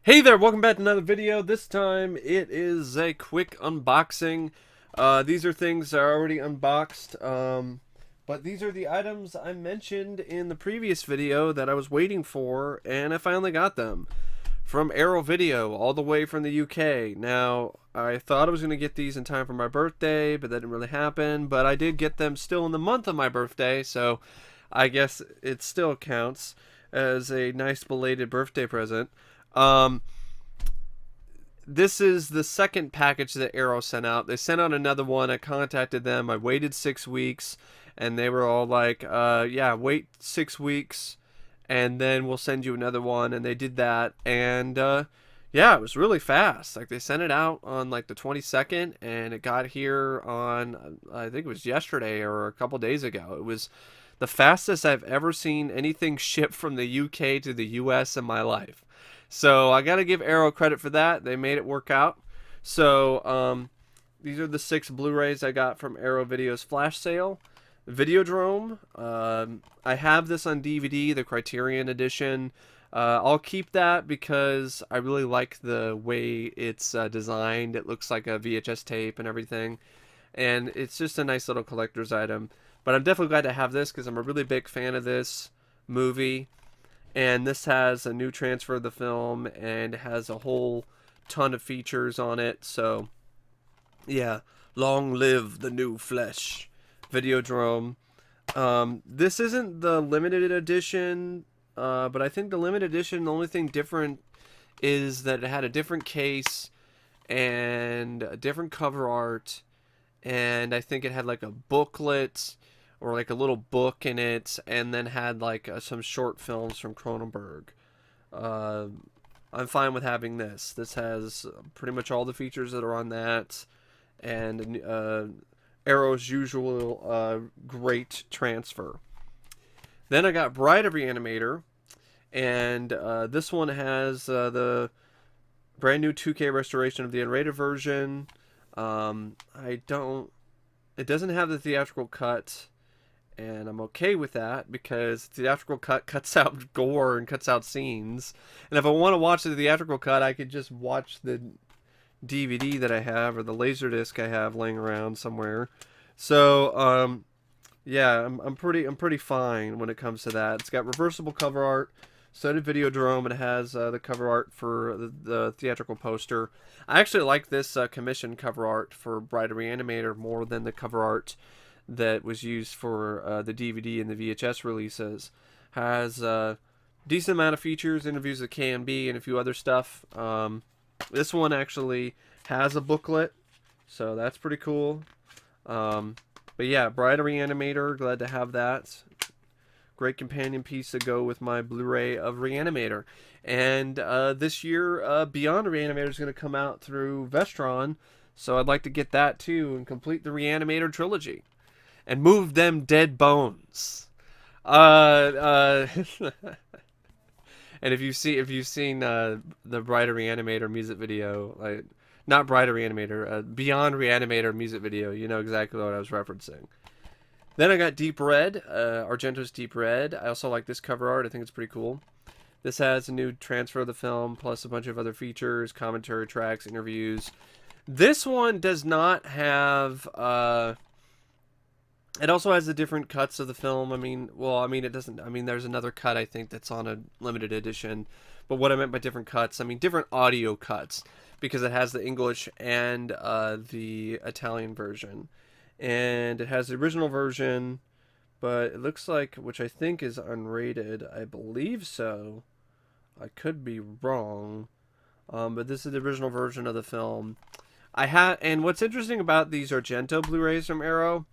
Hey there, welcome back to another video. This time it is a quick unboxing. These are things that are already unboxed, but these are the items I mentioned in the previous video that I was waiting for, and I finally got them. From Arrow Video, all the way from the UK. Now, I thought I was going to get these in time for my birthday, but that didn't really happen. But I did get them still in the month of my birthday, so I guess it still counts as a nice belated birthday present. Um, this is the second package that Arrow sent out. They sent out another one. I contacted them. I waited 6 weeks, and they were all like, yeah, wait 6 weeks, and then we'll send you another one. And they did that, and yeah, it was really fast. Like, they sent it out on like the 22nd, and it got here on, I think it was yesterday or a couple days ago. It was the fastest I've ever seen anything ship from the UK to the US in my life. So I got to give Arrow credit for that. They made it work out. So these are the 6 Blu-rays I got from Arrow Video's flash sale. Videodrome. I have this on DVD, the Criterion edition. I'll keep that because I really like the way it's designed. It looks like a VHS tape and everything. And it's just a nice little collector's item. But I'm definitely glad to have this because I'm a really big fan of this movie. And this has a new transfer of the film and has a whole ton of features on it. So, yeah, long live the new flesh. Videodrome. This isn't the limited edition, but I think the limited edition, the only thing different is that it had a different case and a different cover art. And I think it had like a booklet or like a little book in it, and then had like some short films from Cronenberg. Uh, I'm fine with having this. This has pretty much all the features that are on that, and Arrow's usual great transfer. Then I got Bride of Re-Animator, and this one has the brand new 2K restoration of the unrated version. I don't. It doesn't have the theatrical cut, and I'm okay with that because the theatrical cut cuts out gore and cuts out scenes. And if I want to watch the theatrical cut, I could just watch the DVD that I have or the Laserdisc I have laying around somewhere. So, yeah, I'm pretty fine when it comes to that. It's got reversible cover art. So did Videodrome, and it has the cover art for the theatrical poster. I actually like this commission cover art for Bride of Re-Animator more than the cover art that was used for the DVD and the VHS releases. Has a decent amount of features, interviews with KMB, and a few other stuff. This one actually has a booklet, so that's pretty cool. But yeah, Bride of Re-Animator, glad to have that. Great companion piece to go with my Blu-ray of Re-Animator. And this year, Beyond Re-Animator is going to come out through Vestron, so I'd like to get that too and complete the Re-Animator trilogy and move them dead bones. And if you've seen the Bride of Re-Animator music video, like not Bride of Re-Animator, Beyond Re-Animator music video, you know exactly what I was referencing. Then I got Deep Red, Argento's Deep Red. I also like this cover art. I think it's pretty cool. This has a new transfer of the film, plus a bunch of other features, commentary tracks, interviews. This one does not have. It also has the different cuts of the film. It doesn't. There's another cut I think that's on a limited edition. But what I meant by different cuts, different audio cuts, because it has the English and the Italian version. And it has the original version, but it looks like, which I think is unrated. I believe so. I could be wrong, but this is the original version of the film. And what's interesting about these Argento Blu-rays from Arrow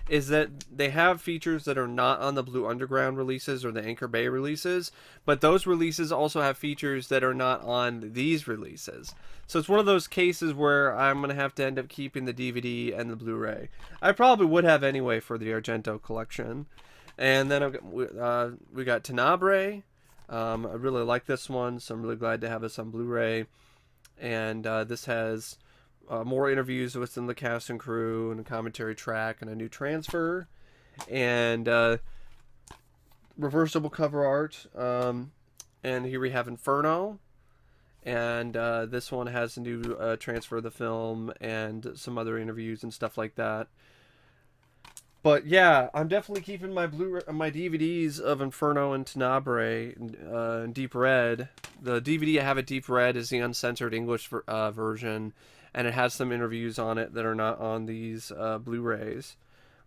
is that they have features that are not on the Blue Underground releases or the Anchor Bay releases, but those releases also have features that are not on these releases. So it's one of those cases where I'm going to have to end up keeping the DVD and the Blu-ray. I probably would have anyway for the Argento collection. And then we got Tenebrae. I really like this one, so I'm really glad to have this on Blu-ray. And this has more interviews within the cast and crew and a commentary track and a new transfer and reversible cover art. And here we have Inferno and this one has a new transfer of the film and some other interviews and stuff like that. But yeah, I'm definitely keeping my my DVDs of Inferno and Tenebrae in Deep Red. The DVD I have at Deep Red is the uncensored English version, and it has some interviews on it that are not on these Blu-rays.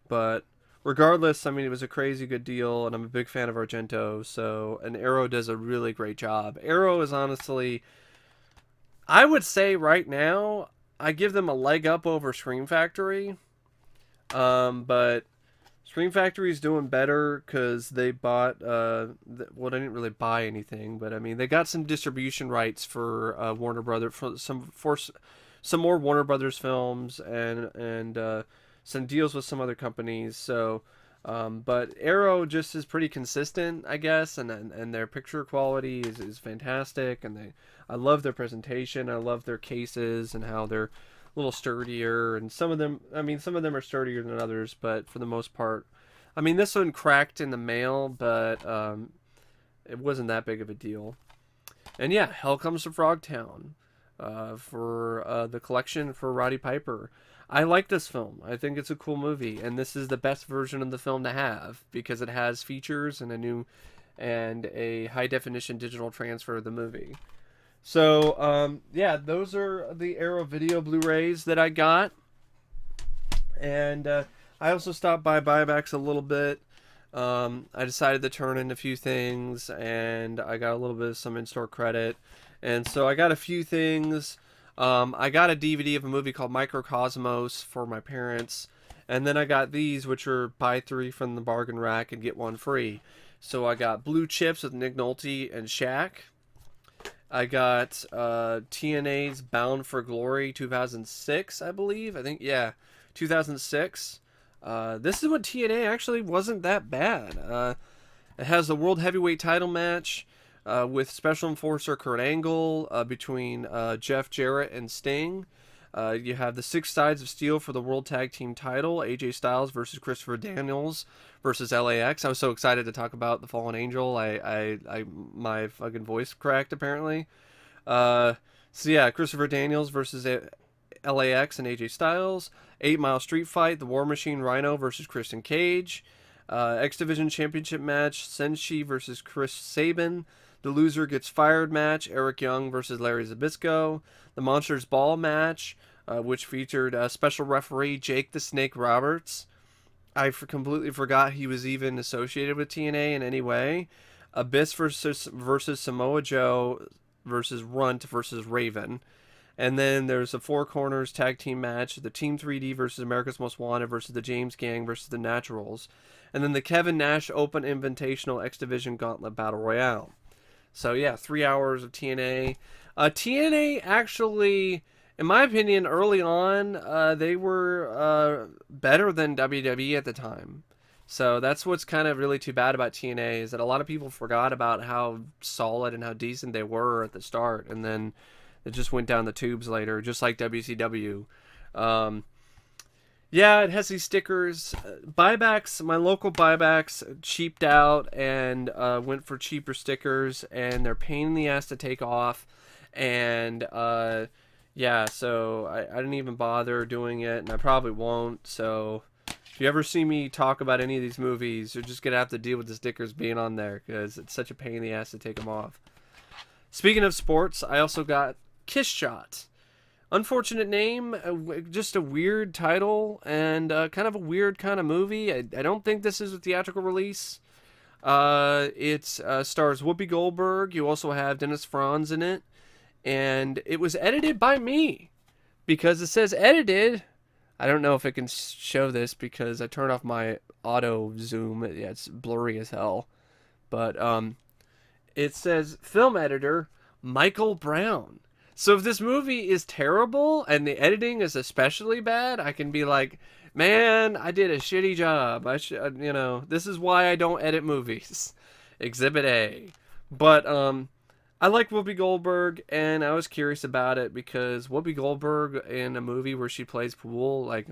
But regardless, I mean, it was a crazy good deal, and I'm a big fan of Argento. So, and Arrow does a really great job. Arrow is honestly, I would say right now, I give them a leg up over Scream Factory. But Scream Factory is doing better because they bought. Well, they didn't really buy anything, but I mean, they got some distribution rights for Warner Brothers for some more Warner Brothers films and some deals with some other companies. So, but Arrow just is pretty consistent, I guess, and their picture quality is fantastic, and I love their presentation. I love their cases and how they're little sturdier, and some of them, I mean, some of them are sturdier than others, but for the most part, I mean, this one cracked in the mail, but it wasn't that big of a deal. And yeah, Hell Comes to Frogtown for the collection for Roddy Piper. I like this film. I think it's a cool movie, and this is the best version of the film to have because it has features and a high definition digital transfer of the movie. So, yeah, those are the Arrow Video Blu-rays that I got. And I also stopped by Buybacks a little bit. I decided to turn in a few things, and I got a little bit of some in-store credit. And so I got a few things. I got a DVD of a movie called Microcosmos for my parents. And then I got these, which are buy 3 from the bargain rack and get 1 free. So I got Blue Chips with Nick Nolte and Shaq. I got TNA's Bound for Glory 2006, I believe. I think, yeah, 2006. This is when TNA actually wasn't that bad. It has the World Heavyweight title match with Special Enforcer Kurt Angle between Jeff Jarrett and Sting. You have the 6 Sides of Steel for the World Tag Team title. AJ Styles versus Christopher Daniels versus LAX. I was so excited to talk about the Fallen Angel. My fucking voice cracked apparently. So yeah, Christopher Daniels versus LAX and AJ Styles. 8 Mile Street Fight. The War Machine Rhino versus Christian Cage. X Division Championship match. Senshi versus Chris Sabin. The Loser Gets Fired match. Eric Young versus Larry Zbyszko. The Monsters Ball match, which featured special referee Jake the Snake Roberts. I completely forgot he was even associated with TNA in any way. Abyss versus Samoa Joe versus Runt versus Raven. And then there's a 4 Corners tag team match. The Team 3D versus America's Most Wanted versus the James Gang versus the Naturals. And then the Kevin Nash Open Invitational X Division Gauntlet Battle Royale. So yeah, 3 hours of TNA. TNA actually, in my opinion, early on, they were better than WWE at the time. So that's what's kind of really too bad about TNA is that a lot of people forgot about how solid and how decent they were at the start, and then it just went down the tubes later, just like WCW. Yeah, it has these stickers. Buybacks, my local Buybacks cheaped out and went for cheaper stickers, and they're pain in the ass to take off. And yeah, so I didn't even bother doing it, and I probably won't. So if you ever see me talk about any of these movies, you're just going to have to deal with the stickers being on there because it's such a pain in the ass to take them off. Speaking of sports, I also got Kiss Shot. Unfortunate name, just a weird title, and kind of a weird kind of movie. I don't think this is a theatrical release. It stars Whoopi Goldberg. You also have Dennis Franz in it. And it was edited by me. Because it says edited. I don't know if it can show this because I turned off my auto zoom. Yeah, it's blurry as hell. But it says film editor Michael Brown. So if this movie is terrible and the editing is especially bad, I can be like, man, I did a shitty job. This is why I don't edit movies. Exhibit A. But I like Whoopi Goldberg, and I was curious about it because Whoopi Goldberg in a movie where she plays pool, like,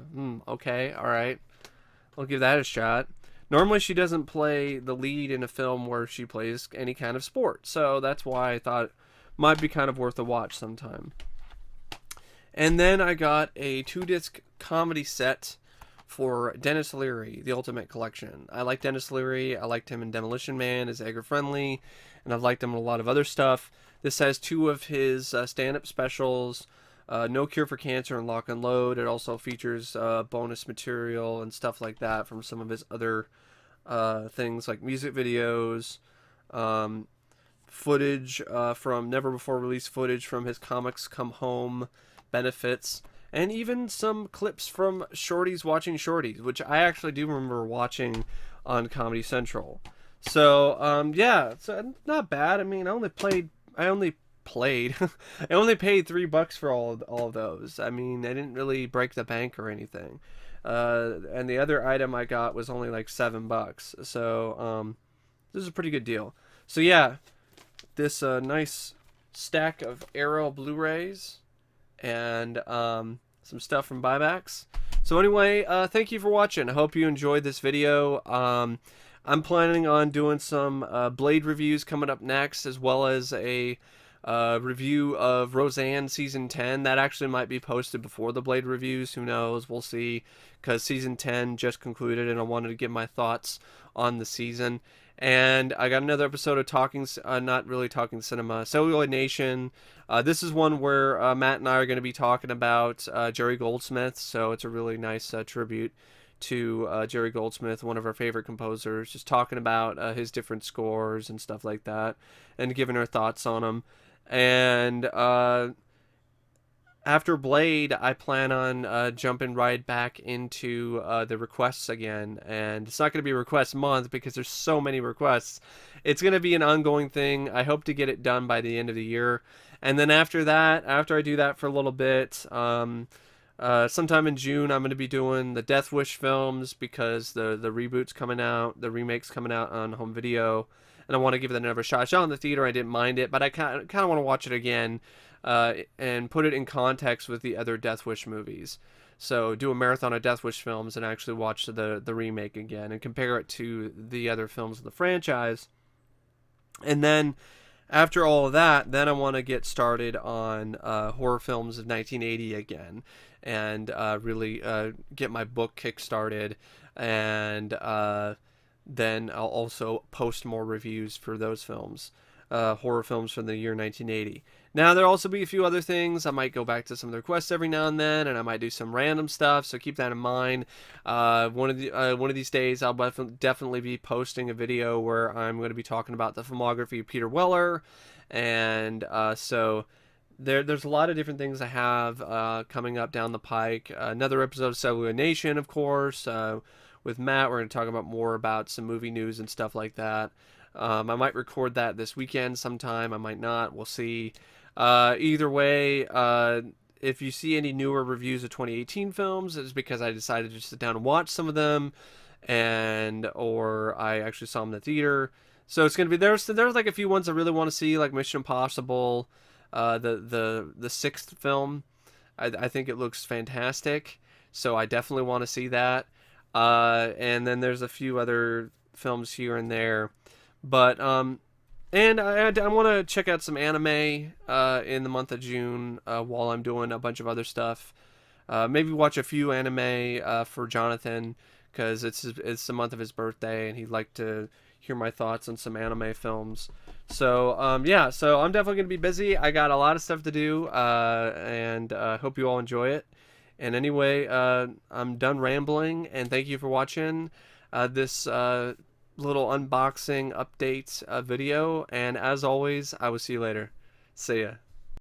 okay, all right, I'll give that a shot. Normally she doesn't play the lead in a film where she plays any kind of sport, so that's why I thought might be kind of worth a watch sometime. And then I got a 2-disc comedy set for Denis Leary, The Ultimate Collection. I like Denis Leary. I liked him in Demolition Man as Edgar Friendly, and I've liked him in a lot of other stuff. This has 2 of his stand-up specials, No Cure for Cancer and Lock and Load. It also features bonus material and stuff like that from some of his other things like music videos, footage from never before released footage from his Comics Come Home benefits, and even some clips from Shorties Watching Shorties, which I actually do remember watching on Comedy Central. So yeah, so not bad. I mean, I only paid I only paid $3 for all of those. I mean, I didn't really break the bank or anything. And the other item I got was only like $7. So this is a pretty good deal. So yeah, this nice stack of Arrow Blu-rays and some stuff from Buybacks. So anyway, thank you for watching. I hope you enjoyed this video. I'm planning on doing some Blade reviews coming up next, as well as a review of Roseanne Season 10. That actually might be posted before the Blade reviews. Who knows? We'll see, because Season 10 just concluded, and I wanted to give my thoughts on the season. And I got another episode of Talking, not really Talking Cinema, Celluloid Nation. This is one where Matt and I are going to be talking about Jerry Goldsmith, so it's a really nice tribute to Jerry Goldsmith, one of our favorite composers, just talking about his different scores and stuff like that, and giving our thoughts on them. And after Blade, I plan on jumping right back into the requests again. And it's not going to be a request month because there's so many requests. It's going to be an ongoing thing. I hope to get it done by the end of the year. And then after that, after I do that for a little bit, sometime in June, I'm going to be doing the Death Wish films, because the reboot's coming out, the remake's coming out on home video. And I want to give it another shot. I saw it in the theater, I didn't mind it, but I kind of want to watch it again. And put it in context with the other Death Wish movies. So do a marathon of Death Wish films and actually watch the remake again and compare it to the other films of the franchise. And then after all of that, then I want to get started on horror films of 1980 again, and really get my book kick-started. And then I'll also post more reviews for those films. Horror films from the year 1980. Now, there'll also be a few other things. I might go back to some of the requests every now and then, and I might do some random stuff, so keep that in mind. One of these days, I'll definitely be posting a video where I'm going to be talking about the filmography of Peter Weller, and so there's a lot of different things I have coming up down the pike. Another episode of Celluloid Nation, of course, with Matt. We're going to talk about more about some movie news and stuff like that. I might record that this weekend sometime. I might not. We'll see. Either way, if you see any newer reviews of 2018 films, it's because I decided to sit down and watch some of them, or I actually saw them in the theater. So it's gonna be there's like a few ones I really want to see, like Mission Impossible, the sixth film. I think it looks fantastic, so I definitely want to see that. And then there's a few other films here and there. But and I want to check out some anime in the month of June while I'm doing a bunch of other stuff. Maybe watch a few anime for Jonathan, because it's the month of his birthday and he'd like to hear my thoughts on some anime films. So yeah, so I'm definitely gonna be busy. I got a lot of stuff to do, and hope you all enjoy it. And anyway, I'm done rambling, and thank you for watching this little unboxing update video, and as always, I will see you later. See ya.